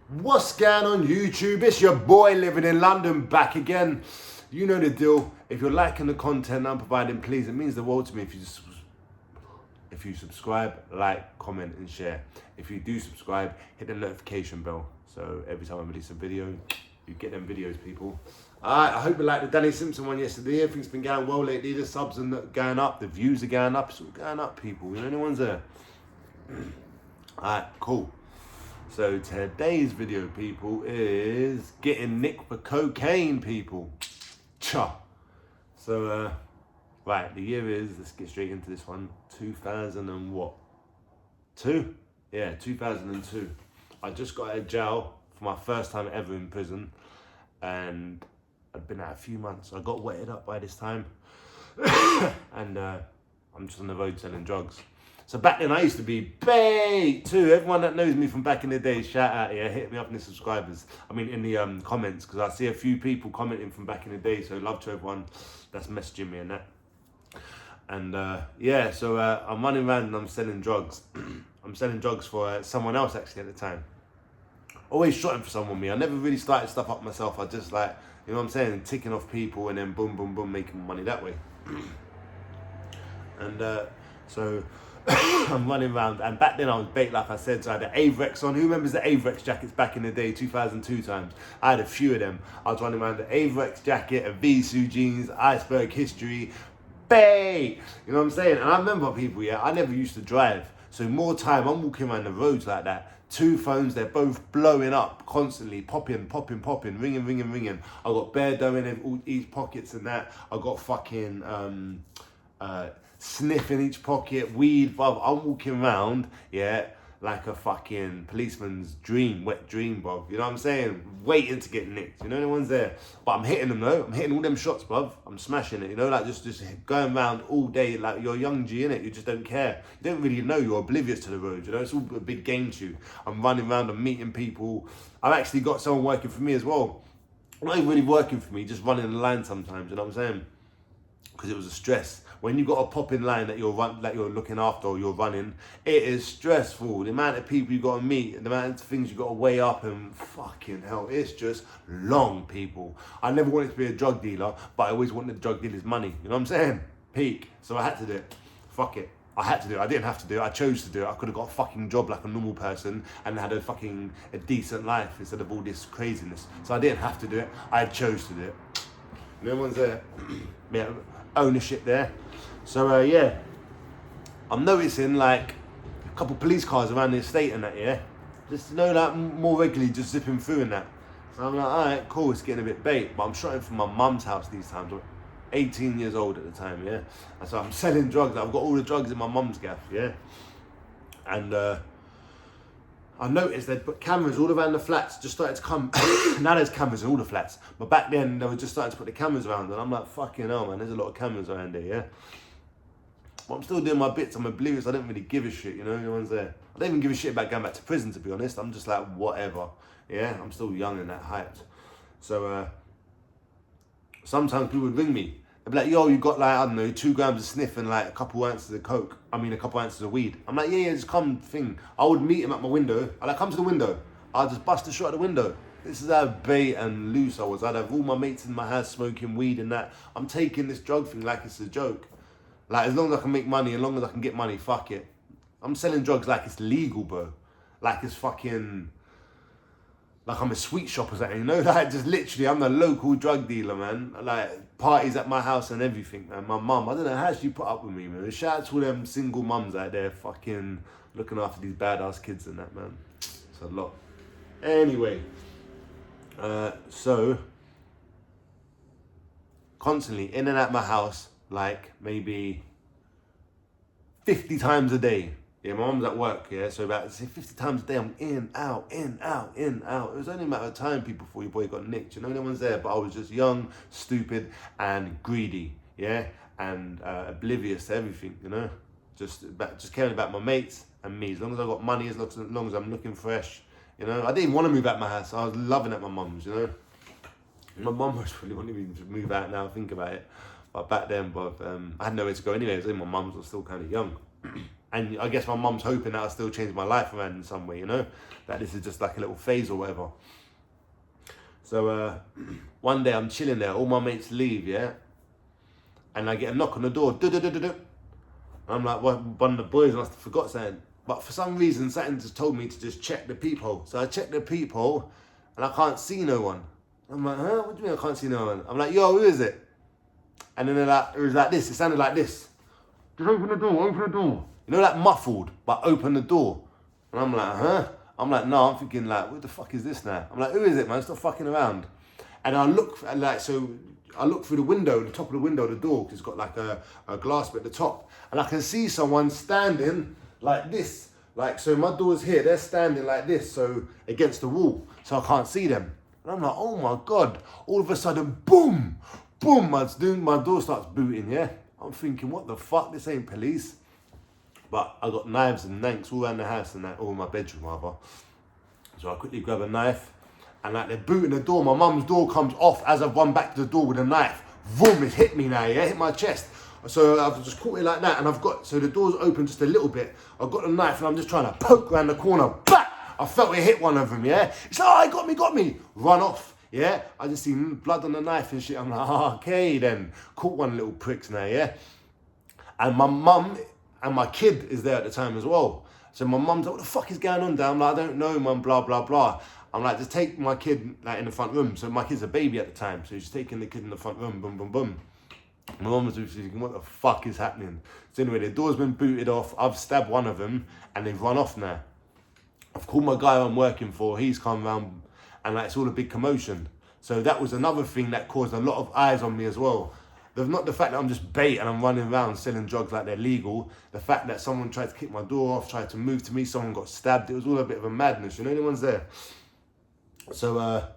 What's going on YouTube? It's your boy living in London back again. You know the deal. If you're liking the content I'm providing, please, it means the world to me if you subscribe, like, comment and share. If you do subscribe, hit the notification bell. So every time I release a video, you get them videos, people. Alright, I hope you liked the Danny Simpson one yesterday. Everything's been going well lately. The subs are going up, the views are going up. It's all going up, people. You know, anyone's there. Alright, cool. So today's video, people, is getting nicked for cocaine, people. Cha. So, right, the year is, let's get straight into this one, 2000 and what? 2? Yeah, 2002. I just got out of jail for my first time ever in prison, and I'd been out a few months. I got wetted up by this time, and I'm just on the road selling drugs. So back then I used to be bait too. Everyone that knows me from back in the day, shout out here, hit me up in the subscribers. I mean in the comments, because I see a few people commenting from back in the day. So love to everyone that's messaging me and that. And yeah, so I'm running around and I'm selling drugs. I'm selling drugs for someone else actually at the time. Always shotting for someone me. I never really started stuff up myself. I just like, you know what I'm saying, ticking off people and then boom, boom, boom, making money that way. And so I'm running around, and back then I was bait, like I said. So I had the Avrex on. Who remembers the Avrex jackets back in the day, 2002 times? I had a few of them. I was running around the Avrex jacket, a Visu jeans, iceberg history, bait. You know what I'm saying? And I remember people, yeah, I never used to drive. So more time, I'm walking around the roads like that. 2 phones, they're both blowing up constantly, popping, ringing, ringing, ringing. I got bare dough in each pockets and that. I got fucking sniff in each pocket, weed, bruv. I'm walking around, yeah, like a fucking policeman's dream, wet dream, bruv. You know what I'm saying? Waiting to get nicked. You know, no one's there. But I'm hitting them though. I'm hitting all them shots, bruv. I'm smashing it, you know, like just going around all day like you're a young G, innit? You just don't care. You don't really know. You're oblivious to the roads, you know? It's all a big game to you. I'm running around, I'm meeting people. I've actually got someone working for me as well. Not even really working for me, just running the line sometimes, you know what I'm saying? Because it was a stress. When you got a popping line that you're looking after or you're running, it is stressful. The amount of people you got to meet, and the amount of things you got to weigh up, and fucking hell, it's just long, people. I never wanted to be a drug dealer, but I always wanted the drug dealer's money. You know what I'm saying? Peak. So I had to do it. Fuck it. I had to do it. I didn't have to do it. I chose to do it. I could have got a fucking job like a normal person and had a decent life instead of all this craziness. So I didn't have to do it. I chose to do it. No one's there. Yeah, ownership there. So yeah, I'm noticing like a couple police cars around the estate and that, yeah, just, you know, like more regularly just zipping through and that. So I'm like, all right, cool, it's getting a bit bait, but I'm shooting from my mum's house these times. I'm 18 years old at the time, yeah, and so I'm selling drugs. I've got all the drugs in my mum's gaff, yeah, and I noticed they'd put cameras all around the flats, just started to come. Now there's cameras in all the flats, but back then they were just starting to put the cameras around, and I'm like, fucking hell, man, there's a lot of cameras around there, yeah. But I'm still doing my bits. I'm oblivious. I don't really give a shit, you know, no one's there. I don't even give a shit about going back to prison, to be honest. I'm just like, whatever, yeah. I'm still young and that hyped. So sometimes people would ring me. They'd be like, yo, you got like, I don't know, 2 grams of sniff and like a couple ounces of coke. I mean, a couple ounces of weed. I'm like, yeah, just come thing. I would meet him at my window. I like, come to the window. I'll just bust a shot at the window. This is how bait and loose I was. I'd have all my mates in my house smoking weed and that. I'm taking this drug thing like it's a joke. Like, as long as I can make money, as long as I can get money, fuck it. I'm selling drugs like it's legal, bro. Like it's fucking, like I'm a sweet shop or something, you know? Like, just literally, I'm the local drug dealer, man. Like, parties at my house and everything, man. My mum, I don't know how she put up with me, man. Shout out to all them single mums out there fucking looking after these badass kids and that, man. It's a lot. Anyway, so, constantly in and out my house, like maybe 50 times a day. Yeah, my mum's at work, yeah, so about, say, 50 times a day, I'm in, out, in, out, in, out. It was only a matter of time, people, before your boy got nicked. You know, no one's there, but I was just young, stupid, and greedy, yeah, and oblivious to everything, you know, just caring about my mates and me. As long as I got money, as long as I'm looking fresh, you know. I didn't even want to move out my house. I was loving at my mum's, you know. My mum was really wanting me to move out now, think about it. But back then, I had nowhere to go anyway. I was in my mum's, I was still kind of young. And I guess my mum's hoping that I'll still change my life around in some way, you know? That this is just like a little phase or whatever. So one day I'm chilling there, all my mates leave, yeah? And I get a knock on the door. And I'm like, well, one of the boys must have forgot something. But for some reason, something just told me to just check the peephole. So I check the peephole and I can't see no one. I'm like, huh? What do you mean I can't see no one? I'm like, yo, who is it? And then it was like this. It sounded like this. Just open the door, open the door. You know, like muffled, but open the door. And I'm like, huh? I'm like, no, I'm thinking like, what the fuck is this now? I'm like, who is it, man? Stop fucking around. And I look, and like, so I look through the window, the top of the window, the door, because it's got like a glass bit at the top. And I can see someone standing like this. Like, so my door's here, they're standing like this, so against the wall, so I can't see them. And I'm like, oh my God. All of a sudden, boom, boom, my door starts booting, yeah? I'm thinking, what the fuck? This ain't police. But I got knives and nanks all around the house and that, all in my bedroom rather. So I quickly grab a knife and like they're booting the door. My mum's door comes off as I've run back to the door with a knife. Vroom, it hit me now, yeah, hit my chest. So I've just caught it like that and so the door's open just a little bit. I've got the knife and I'm just trying to poke around the corner. Bah! I felt it hit one of them, yeah. It's like, oh, it got me. Run off, yeah. I just see blood on the knife and shit. I'm like, oh, okay then. Caught one little pricks now, yeah. And my mum and my kid is there at the time as well. So my mum's like, what the fuck is going on, Dad? I'm like, I don't know, mum, blah, blah, blah. I'm like, just take my kid like in the front room. So my kid's a baby at the time. So she's taking the kid in the front room, boom, boom, boom. My mum was thinking, what the fuck is happening? So anyway, the door's been booted off. I've stabbed one of them and they've run off now. I've called my guy I'm working for. He's come round and like, it's all a big commotion. So that was another thing that caused a lot of eyes on me as well. Not the fact that I'm just bait and I'm running around selling drugs like they're legal. The fact that someone tried to kick my door off, tried to move to me, someone got stabbed. It was all a bit of a madness, you know, anyone's there. So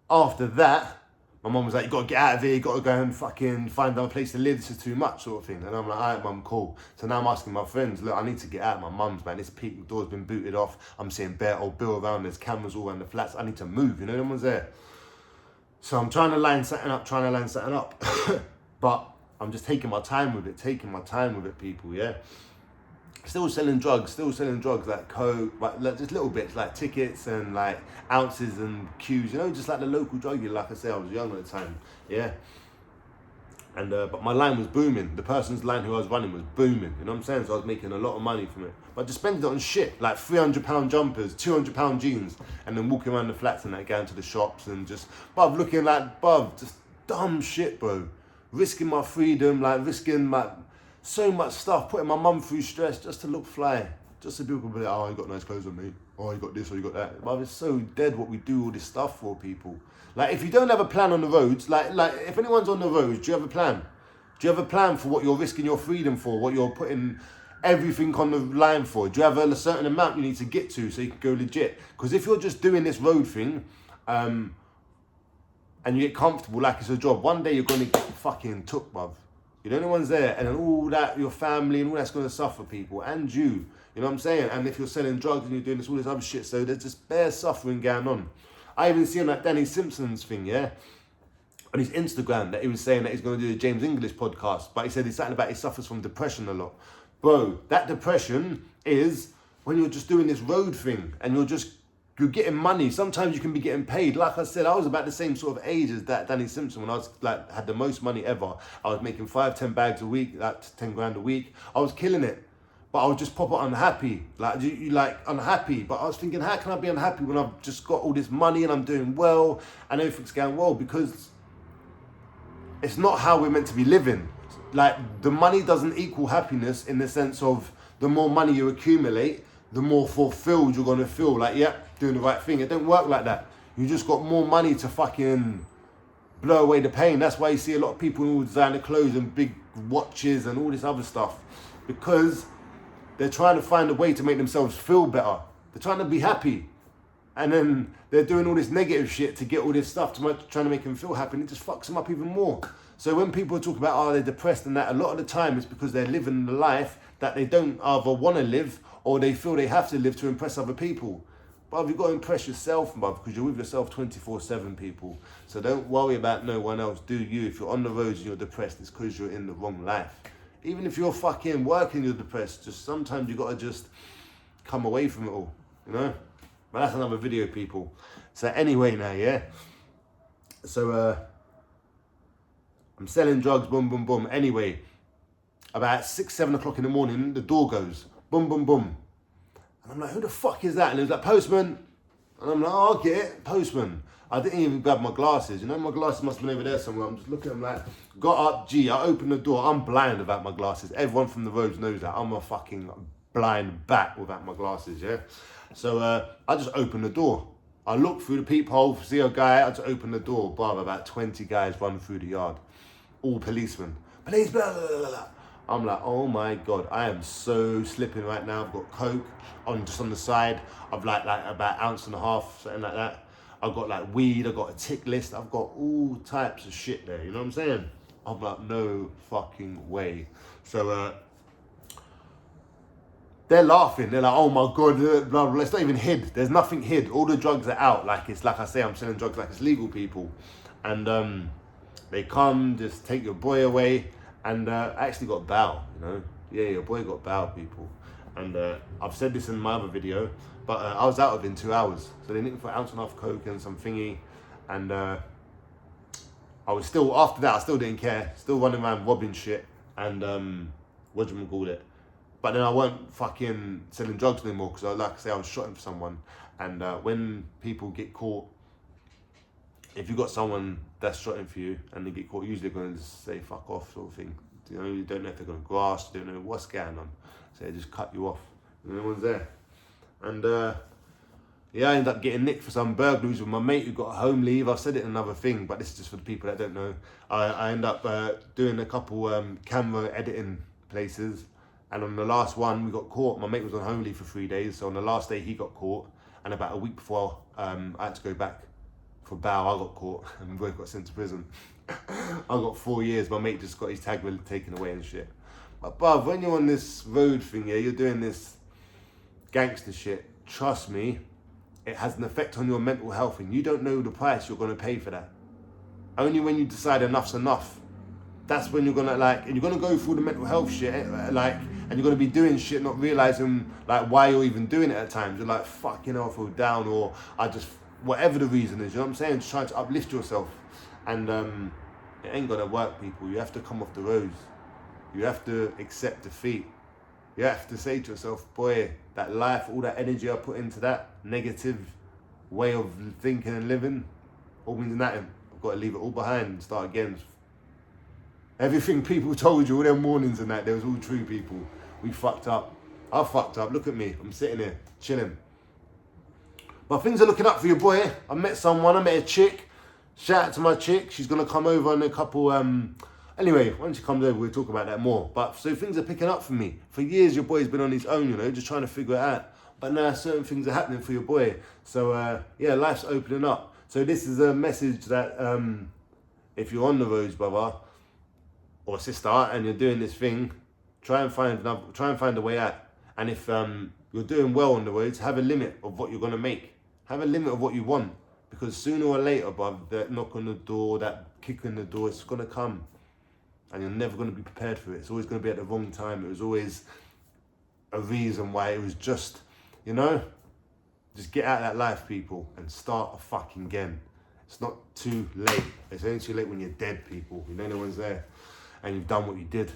after that, my mum was like, you got to get out of here, you got to go and fucking find another place to live, this is too much sort of thing. And I'm like, all right, mum, cool. So now I'm asking my friends, look, I need to get out of my mum's, man. This door's been booted off. I'm seeing bare old Bill around, there's cameras all around the flats. I need to move, you know, no one's there. So I'm trying to line something up. But I'm just taking my time with it, people, yeah? Still selling drugs, like coke, like just little bits, like tickets and like ounces and cues, you know, just like the local drug dealer. Like I say, I was young at the time, yeah? And but my line was booming. The person's line who I was running was booming, you know what I'm saying? So I was making a lot of money from it. But I just spent it on shit, like £300 jumpers, £200 jeans, and then walking around the flats and like going to the shops and just, looking like, just dumb shit, bro. Risking my freedom, like risking so much stuff, putting my mum through stress just to look fly. Just so people be like, oh, you got nice clothes on me. Oh, you got this or you got that. But it's so dead what we do all this stuff for, people. Like, if you don't have a plan on the roads, like if anyone's on the roads, do you have a plan? Do you have a plan for what you're risking your freedom for, what you're putting everything on the line for? Do you have a certain amount you need to get to so you can go legit? Because if you're just doing this road thing, and you get comfortable like it's a job, one day you're going to get fucking took, bruv. You know, no one's there. And then all that, your family and all that's going to suffer, people. And you. You know what I'm saying? And if you're selling drugs and you're doing all this other shit, so there's just bare suffering going on. I even see on that Danny Simpson's thing, yeah? On his Instagram, that he was saying that he's going to do a James English podcast. But he said he's something about he suffers from depression a lot. Bro, that depression is when you're just doing this road thing and you're getting money. Sometimes you can be getting paid. Like I said, I was about the same sort of age as that Danny Simpson when I was like had the most money ever. I was making 5-10 bags a week, like 10 grand a week. I was killing it, but I was just proper unhappy. Like unhappy. But I was thinking, how can I be unhappy when I've just got all this money and I'm doing well and everything's going well? Because it's not how we're meant to be living. Like, the money doesn't equal happiness in the sense of the more money you accumulate, the more fulfilled you're going to feel. Like, doing the right thing. It don't work like that. You just got more money to fucking blow away the pain. That's why you see a lot of people in all designer clothes and big watches and all this other stuff. Because they're trying to find a way to make themselves feel better. They're trying to be happy. And then they're doing all this negative shit to get all this stuff, trying to make them feel happy. And it just fucks them up even more. So when people talk about, oh, they're depressed and that, a lot of the time it's because they're living the life that they don't either want to live or they feel they have to live to impress other people. But you've got to impress yourself, bruv, because you're with yourself 24/7, people. So don't worry about no one else. Do you. If you're on the roads and you're depressed, it's because you're in the wrong life. Even if you're fucking working, you're depressed. Just sometimes you gotta just come away from it all, you know? But that's another video, people. So anyway now, yeah? So I'm selling drugs, boom, boom, boom. Anyway, about 6, 7 o'clock in the morning, the door goes, boom, boom, boom. And I'm like, who the fuck is that? And he was like, postman. And I'm like, oh, I'll get it, postman. I didn't even grab my glasses. You know, my glasses must have been over there somewhere. I'm just looking at them like, got up, I opened the door. I'm blind without my glasses. Everyone from the roads knows that. I'm a fucking blind bat without my glasses, yeah? So I just opened the door. I look through the peephole, see a guy, I just open the door. Bruv, about 20 guys run through the yard. All policemen. Police, blah, blah, blah, blah. I'm like, oh my God, I am so slipping right now. I've got coke just on the side. I've like about an ounce and a half, something like that. I've got like weed, I've got a tick list. I've got all types of shit there, you know what I'm saying? I'm like, no fucking way. So they're laughing. They're like, oh my God, blah, blah. It's not even hid. There's nothing hid. All the drugs are out. Like it's like I say, I'm selling drugs like it's legal, people. And they come, just take your boy away. And I actually got bail, you know? Yeah, your boy got bail, people. And I've said this in my other video, but I was out within 2 hours. So they nicked me for an ounce and a half coke and some thingy. And I was still, after that, I still didn't care. Still running around robbing shit. And what do you call it? But then I weren't fucking selling drugs anymore because, like I say, I was shotting for someone. And when people get caught, if you got someone that's shotting for you and they get caught, usually they're going to just say fuck off sort of thing. You know, you don't know if they're going to grasp, you don't know what's going on. So they just cut you off. And no one's there. And yeah, I ended up getting nicked for some burglaries with my mate who got a home leave. I've said it in another thing, but this is just for the people that don't know. I ended up doing a couple camera editing places. And on the last one, we got caught. My mate was on home leave for 3 days. So on the last day, he got caught. And about a week before I had to go back for bail, I got caught and we both got sent to prison. I got 4 years. My mate just got his tag taken away and shit. But bruv, when you're on this road thing, yeah, you're doing this gangster shit, trust me, it has an effect on your mental health and you don't know the price you're going to pay for that. Only when you decide enough's enough, that's when you're going to and you're going to go through the mental health shit, and you're going to be doing shit, not realizing why you're even doing it at times. You're like, fucking hell, I feel down, or whatever the reason is, you know what I'm saying? Just trying to uplift yourself. And it ain't gonna work, people. You have to come off the roads. You have to accept defeat. You have to say to yourself, boy, that life, all that energy I put into that negative way of thinking and living, all means nothing. I've got to leave it all behind and start again. Everything people told you, all them warnings and that, they was all true, people. We fucked up. I fucked up. Look at me. I'm sitting here, chilling. But things are looking up for your boy. I met someone, I met a chick. Shout out to my chick. She's going to come over in a couple... Anyway, once she comes over, we'll talk about that more. But so things are picking up for me. For years, your boy's been on his own, you know, just trying to figure it out. But now certain things are happening for your boy. So, yeah, life's opening up. So this is a message that if you're on the roads, brother or sister, and you're doing this thing, try and find a way out. And if you're doing well on the roads, have a limit of what you're going to make. Have a limit of what you want. Because sooner or later, bruv, that knock on the door, that kick in the door, it's going to come. And you're never going to be prepared for it. It's always going to be at the wrong time. It was always a reason why. It was just, you know, just get out of that life, people, and start a fucking again. It's not too late. It's only too late when you're dead, people. You know, no one's there. And you've done what you did.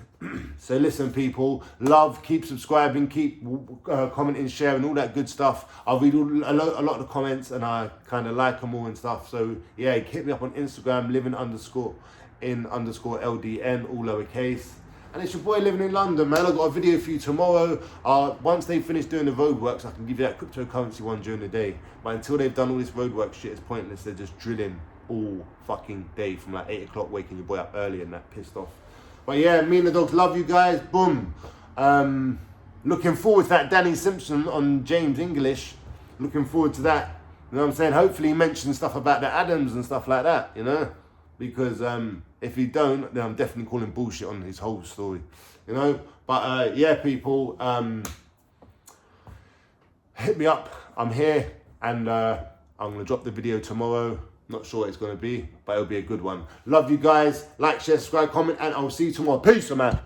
So listen, people, love, keep subscribing, keep commenting, sharing, all that good stuff. I read a lot of the comments and I kind of like them all and stuff. So yeah, hit me up on Instagram, living_in_LDN, all lowercase. And it's your boy living in London, man. I've got a video for you tomorrow. Once they finish doing the roadworks, I can give you that cryptocurrency one during the day. But until they've done all this roadwork shit, it's pointless. They're just drilling all fucking day from like 8 o'clock, waking your boy up early and that, pissed off. But yeah, me and the dogs love you guys. Boom. Looking forward to that Danny Simpson on James English. Looking forward to that. You know what I'm saying? Hopefully he mentions stuff about the Adams and stuff like that, you know? Because if he don't, then I'm definitely calling bullshit on his whole story, you know? But yeah, people, hit me up. I'm here and I'm going to drop the video tomorrow. Not sure what it's going to be, but it'll be a good one. Love you guys. Like, share, subscribe, comment, and I'll see you tomorrow. Peace, man.